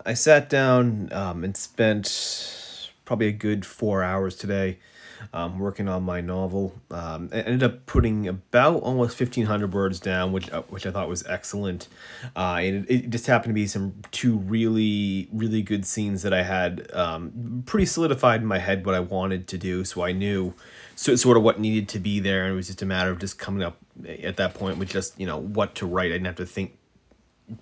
I sat down and spent probably a good 4 hours today working on my novel. I ended up putting about almost 1,500 words down, which I thought was excellent. And it just happened to be some two really good scenes that I had pretty solidified in my head what I wanted to do, so I knew sort of what needed to be there, and it was just a matter of just coming up at that point with just what to write. I didn't have to think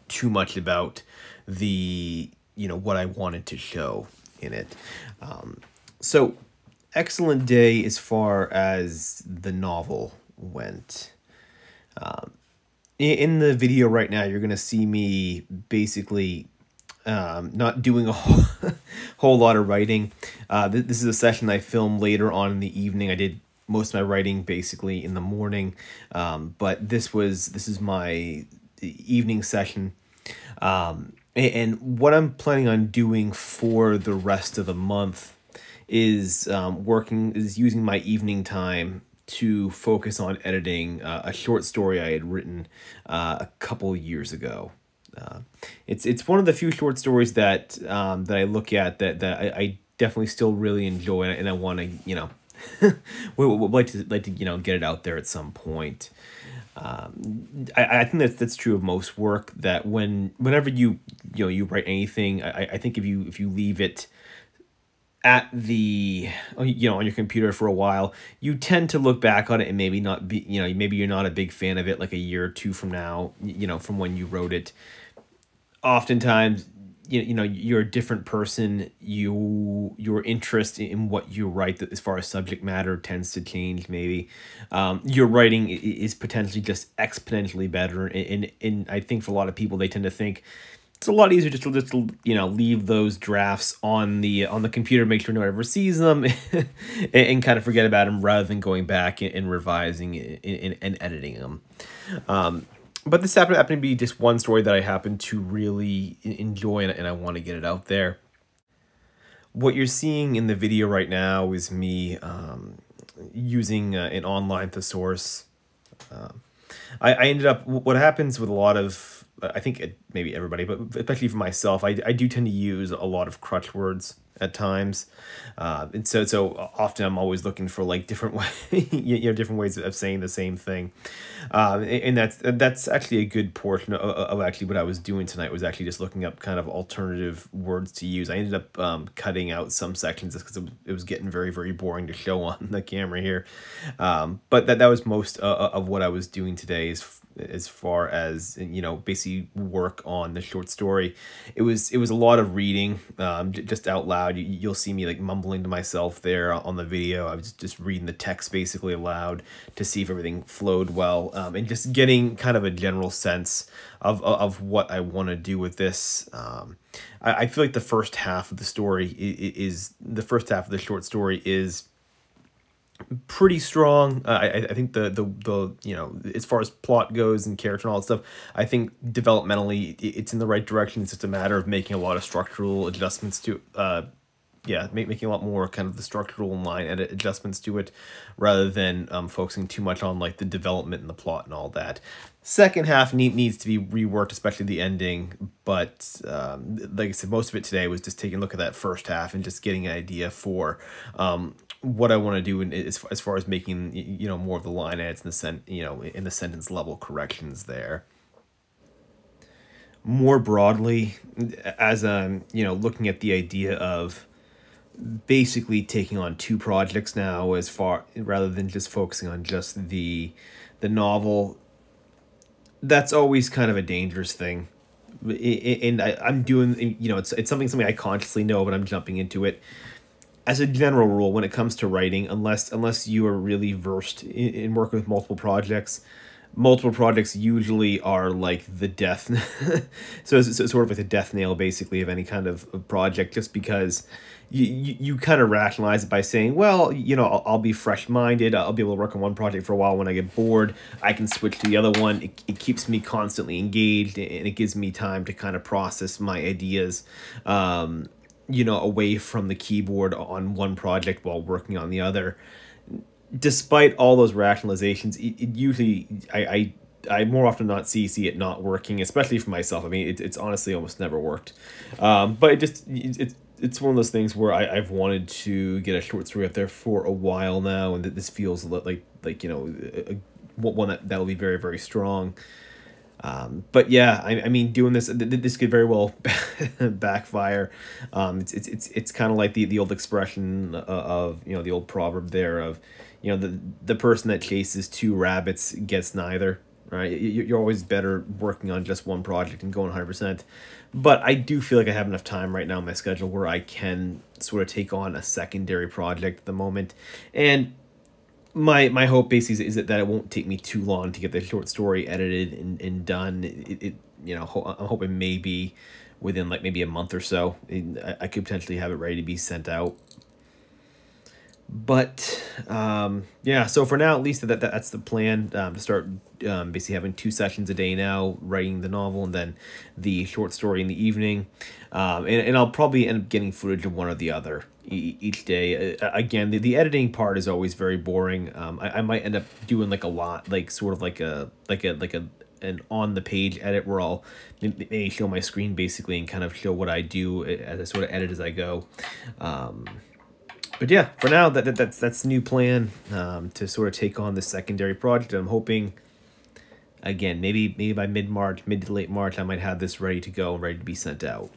too much about the what I wanted to show in it. So excellent day as far as the novel went. In the video right now, you're gonna see me basically not doing a whole lot of writing. This is a session I filmed later on in the evening. I did most of my writing basically in the morning, but this is my evening session. And what I'm planning on doing for the rest of the month is using my evening time to focus on editing a short story I had written a couple years ago. It's one of the few short stories that that I look at that I definitely still really enjoy, and I want to would like to get it out there at some point. I think that's true of most work, that whenever you write anything, I think if you leave it at the on your computer for a while, you tend to look back on it and maybe not be maybe you're not a big fan of it like a year or two from now, from when you wrote it. Oftentimes you're a different person. Your interest in what you write, as far as subject matter, tends to change. Maybe your writing is potentially just exponentially better, and I think for a lot of people, they tend to think it's a lot easier just to leave those drafts on the computer, make sure no one ever sees them, and kind of forget about them, rather than going back and revising and editing them. But this happened to be just one story that I happen to really enjoy, and I want to get it out there. What you're seeing in the video right now is me using an online thesaurus. I ended up, what happens with a lot of, I think maybe everybody, but especially for myself, I do tend to use a lot of crutch words at times, and so often I'm always looking for like different different ways of saying the same thing, and that's actually a good portion of actually what I was doing tonight, was actually just looking up kind of alternative words to use. I ended up cutting out some sections just because it was getting very boring to show on the camera here, but that was most of what I was doing today, as far as basically work on the short story. It was a lot of reading, just out loud. You'll see me like mumbling to myself there on the video. I was just reading the text basically aloud to see if everything flowed well, and just getting kind of a general sense of what I want to do with this. I feel like the first half of the story the first half of the short story is pretty strong. I think the as far as plot goes and character and all that stuff, I think developmentally it's in the right direction. It's just a matter of making a lot of structural adjustments to making a lot more kind of the structural and line edit adjustments to it, rather than focusing too much on like the development and the plot and all that. Second half needs to be reworked, especially the ending, but like I said, most of it today was just taking a look at that first half and just getting an idea for what I want to do as far as making more of the line edits and in the sentence level corrections there. More broadly, as I'm looking at the idea of basically taking on two projects now, rather than just focusing on just the novel, that's always kind of a dangerous thing. And I'm doing, it's something I consciously know, but I'm jumping into it. As a general rule, when it comes to writing, unless you are really versed in working with multiple projects usually are like the death. So it's sort of like the death nail, basically, of any kind of project, just because you kind of rationalize it by saying, well, I'll be fresh-minded, I'll be able to work on one project for a while. When I get bored, I can switch to the other one. It keeps me constantly engaged, and it gives me time to kind of process my ideas, away from the keyboard on one project while working on the other. Despite all those rationalizations, it usually, I more often not see it not working, especially for myself. I mean, it's honestly almost never worked. But it's one of those things where I've wanted to get a short story out there for a while now, and that this feels like one that'll be very, very strong. But yeah, I mean, doing this could very well backfire. It's kind of like the old expression of, the old proverb there of, the person that chases two rabbits gets neither. Right, you're always better working on just one project and going 100%. But I do feel like I have enough time right now in my schedule where I can sort of take on a secondary project at the moment, and my hope basically is that it won't take me too long to get the short story edited and done. I'm hoping maybe within like maybe a month or so, I could potentially have it ready to be sent out. But yeah, so for now, at least that's the plan, to start basically having 2 sessions a day now, writing the novel and then the short story in the evening. And I'll probably end up getting footage of one or the other each day. Again, the editing part is always very boring. I might end up doing like a lot, like sort of like an on the page edit where I'll maybe show my screen basically and kind of show what I do as I sort of edit as I go. But yeah, for now, that's the new plan, to sort of take on this secondary project. I'm hoping, again, maybe by mid to late March, I might have this ready to go and ready to be sent out.